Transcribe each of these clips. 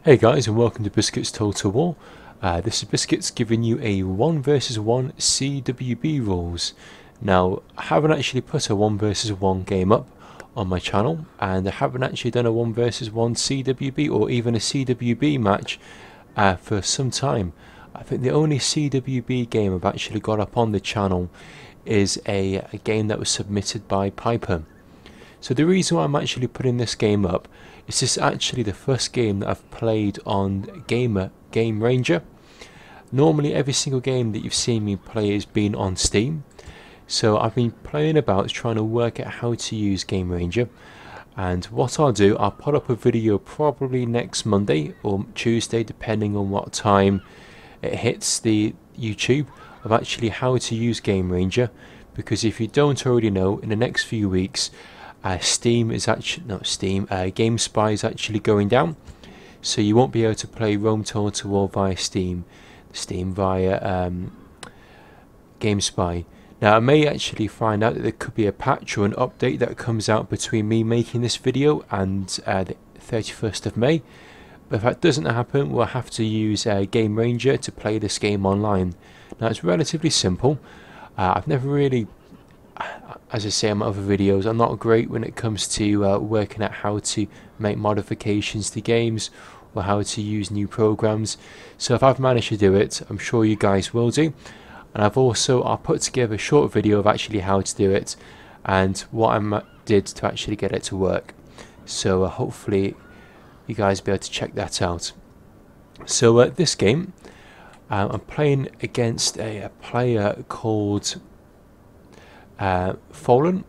Hey guys, and welcome to Biscuits Total War. This is Biscuits giving you a 1 versus 1 CWB rules. Now, I haven't actually put a 1 versus 1 game up on my channel, and I haven't actually done a 1 versus 1 CWB or even a CWB match for some time. I think the only CWB game I've actually got up on the channel is a game that was submitted by Piper. So the reason why I'm actually putting this game up is this is actually the first game that I've played on Game Ranger. Normally every single game that you've seen me play has been on Steam. So I've been playing about trying to work out how to use Game Ranger. And what I'll do, I'll put up a video probably next Monday or Tuesday depending on what time it hits the YouTube of actually how to use Game Ranger. Because if you don't already know, in the next few weeks Steam is actually GameSpy is actually going down, so you won't be able to play Rome Total War via Steam via GameSpy. Now I may actually find out that there could be a patch or an update that comes out between me making this video and the 31st of May. But if that doesn't happen, we'll have to use Game Ranger to play this game online. Now it's relatively simple. I've never really, as I say in my other videos, I'm not great when it comes to working out how to make modifications to games or how to use new programs. So if I've managed to do it, I'm sure you guys will do. And I'll put together a short video of actually how to do it and what I did to actually get it to work. So hopefully you guys will be able to check that out. So this game, I'm playing against a player called Fallen.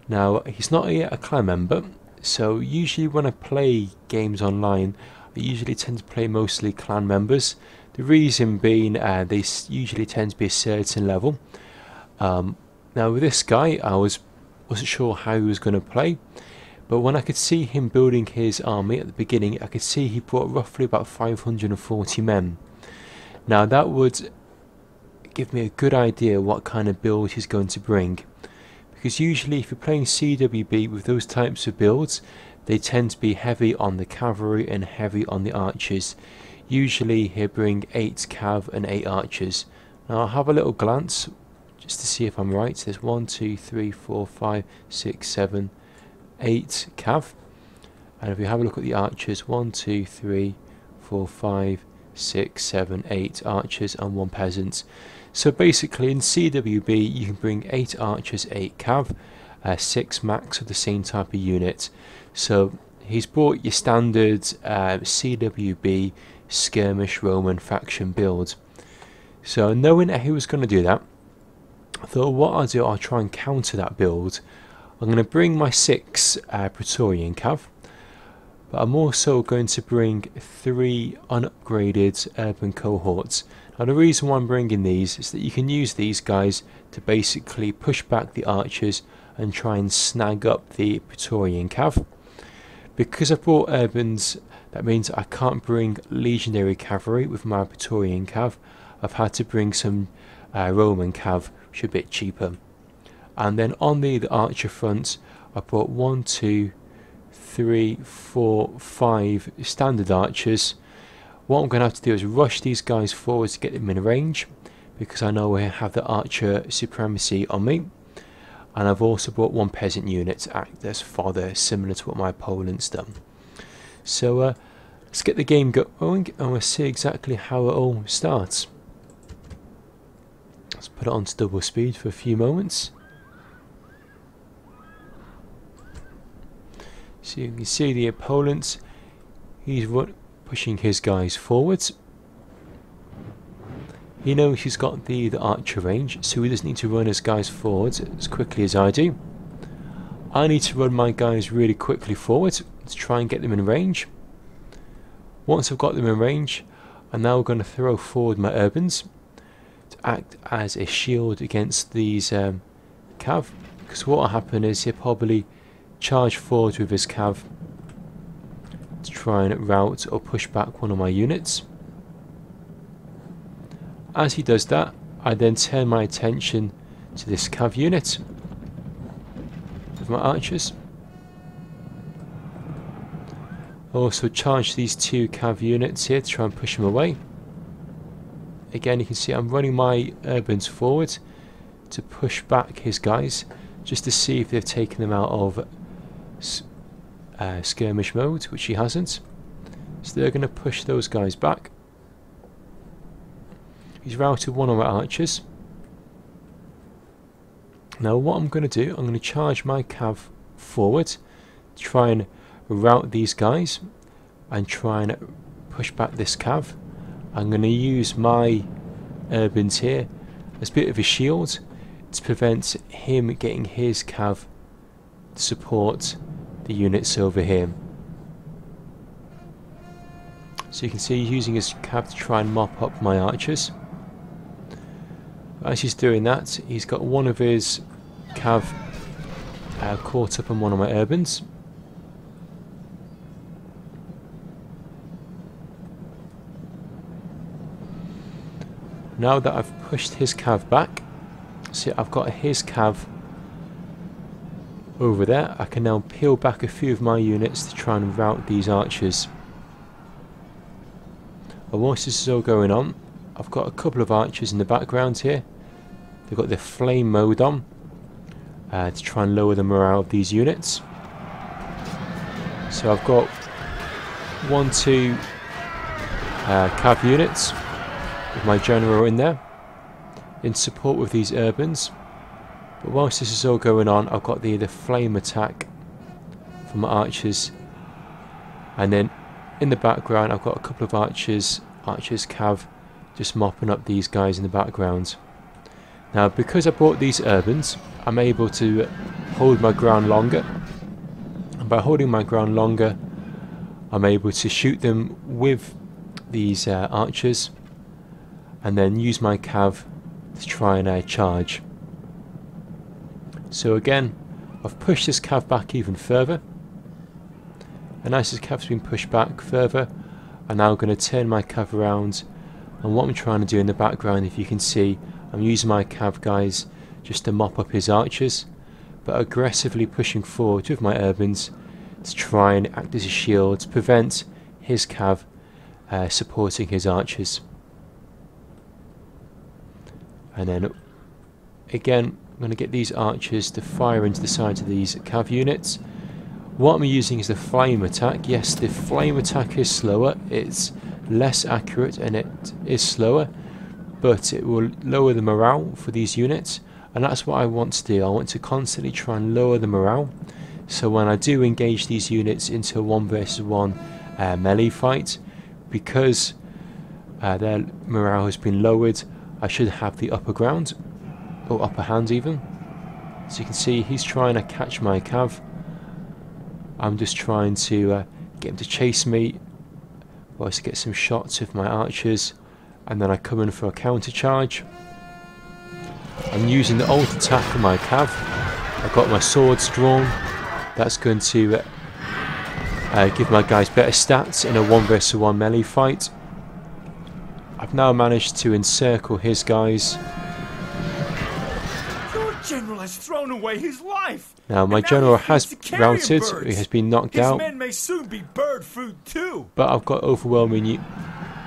Now he's not yet a clan member, so usually when I play games online I usually tend to play mostly clan members. The reason being they usually tend to be a certain level. Now with this guy I wasn't sure how he was going to play, but when I could see him building his army at the beginning, I could see he brought roughly about 540 men. Now that would give me a good idea what kind of build he's going to bring, because usually if you're playing CWB with those types of builds, they tend to be heavy on the cavalry and heavy on the archers. Usually he'll bring 8 cav and 8 archers. Now I'll have a little glance just to see if I'm right. There's 1, 2, 3, 4, 5, 6, 7, 8 cav, and if we have a look at the archers, 1, 2, 3, 4, 5, 6, 7, 8 archers and 1 peasant. So basically in CWB you can bring 8 archers, 8 cav, 6 max of the same type of unit. So he's brought your standard CWB skirmish Roman faction build. So knowing that he was going to do that, I thought what I'll do, I'll try and counter that build. I'm going to bring my 6 Praetorian cav, but I'm also going to bring 3 unupgraded urban cohorts. Now the reason why I'm bringing these is that you can use these guys to basically push back the archers and try and snag up the Praetorian cav. Because I've brought urbans, that means I can't bring legionary cavalry with my Praetorian cav. I've had to bring some Roman cav, which are a bit cheaper. And then on the archer front, I brought 1, 2, 3, 4, 5 standard archers. What I'm going to have to do is rush these guys forward to get them in range, because I know I have the archer supremacy on me. And I've also brought 1 peasant unit to act as fodder, similar to what my opponent's done. So let's get the game going and we'll see exactly how it all starts. Let's put it on to double speed for a few moments. So you can see the opponent, he's pushing his guys forwards. He knows he's got the archer range, so he doesn't need to run his guys forwards as quickly as I do. I need to run my guys really quickly forward to try and get them in range. Once I've got them in range, I'm now going to throw forward my urbans to act as a shield against these cav, because what will happen is he'll probably charge forward with his cav to try and rout or push back one of my units. As he does that, I then turn my attention to this cav unit with my archers. Also charge these 2 cav units here to try and push them away. Again, you can see I'm running my urbans forward to push back his guys, just to see if they've taken them out of skirmish mode, which he hasn't. So they're going to push those guys back. He's routed one of my archers. Now what I'm going to do, I'm going to charge my cav forward to try and rout these guys and try and push back this cav. I'm going to use my urbans here as a bit of a shield to prevent him getting his cav to support the units over here. So you can see he's using his cav to try and mop up my archers. As he's doing that, he's got one of his cav caught up on one of my urbans. Now that I've pushed his cav back, see I've got his cav over there, I can now peel back a few of my units to try and rout these archers. And whilst this is all going on, I've got a couple of archers in the background here. They've got their flame mode on to try and lower the morale of these units. So I've got 2 cav units with my general in there in support with these urbans. But whilst this is all going on, I've got the flame attack from my archers, and then in the background I've got a couple of archers cav just mopping up these guys in the background. Now because I brought these urbans, I'm able to hold my ground longer, and by holding my ground longer I'm able to shoot them with these archers and then use my cav to try and charge. So again, I've pushed this cav back even further, and as this cav's been pushed back further, I'm now going to turn my cav around, and what I'm trying to do in the background, if you can see, I'm using my cav guys just to mop up his archers, but aggressively pushing forward with my urbans to try and act as a shield to prevent his cav supporting his archers. And then again, I'm going to get these archers to fire into the sides of these cav units. What I'm using is the flame attack. Yes, the flame attack is slower, it's less accurate and it is slower, but it will lower the morale for these units, and that's what I want to do. I want to constantly try and lower the morale, so when I do engage these units into a 1 versus 1 melee fight, because their morale has been lowered, I should have the upper ground, or upper hand even. So you can see he's trying to catch my cav. I'm just trying to get him to chase me, whilst I get some shots of my archers, and then I come in for a counter charge. I'm using the ult attack on my cav. I've got my swords drawn. That's going to give my guys better stats in a 1 versus 1 melee fight. I've now managed to encircle his guys. Your general has thrown away his life. Now my general has routed, he has been knocked out. His men may soon be bird food too. But I've got overwhelming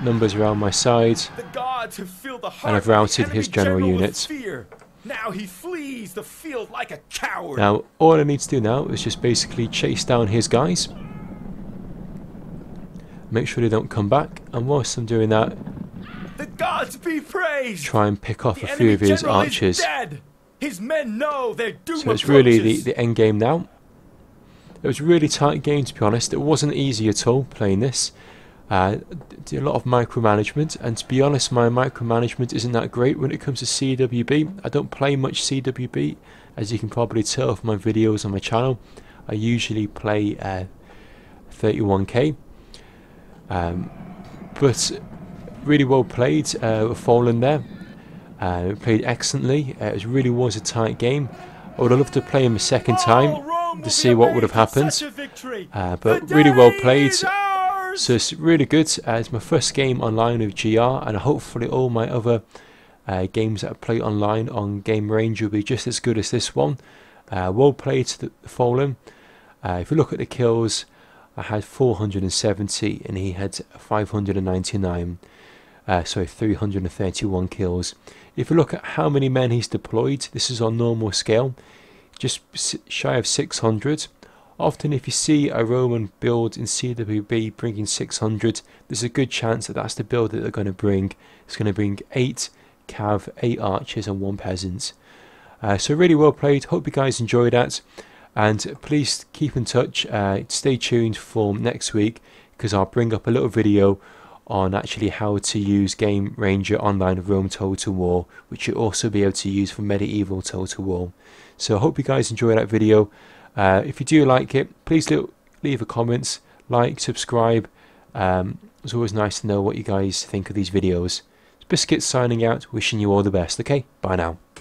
numbers around my side, The gods have filled the heart and I've routed his general with units. fear. Now he flees the field like a coward. Now all I need to do now is just basically chase down his guys, make sure they don't come back, and whilst I'm doing that, the gods be praised. try and pick off The a few of enemy his general is archers. dead. His men know their doom So it's really approaches. the end game now. It was a really tight game, to be honest. It wasn't easy at all playing this. Did a lot of micromanagement, and to be honest, my micromanagement isn't that great when it comes to CWB. I don't play much CWB, as you can probably tell from my videos on my channel. I usually play 31k, but really well played. Fallen there, played excellently. It really was a tight game. I would have loved to play him a second time to see what would have happened, but really well played. So it's really good. It's my first game online with GR, and hopefully all my other games that I play online on Game Range will be just as good as this one. Well played to the Fallen. If you look at the kills, I had 470 and he had 599. 331 kills. If you look at how many men he's deployed, this is on normal scale, just shy of 600. Often if you see a Roman build in CWB bringing 600, there's a good chance that that's the build that they're going to bring. It's going to bring 8 cav, 8 archers and 1 peasant. So really well played. Hope you guys enjoyed that, and please keep in touch. Stay tuned for next week, because I'll bring up a little video on actually how to use Game Ranger Online Rome Total War, which you'll also be able to use for Medieval Total War. So I hope you guys enjoy that video. If you do like it, please leave a comment, like, subscribe. It's always nice to know what you guys think of these videos. It's Biscuits signing out, wishing you all the best. Okay, bye now.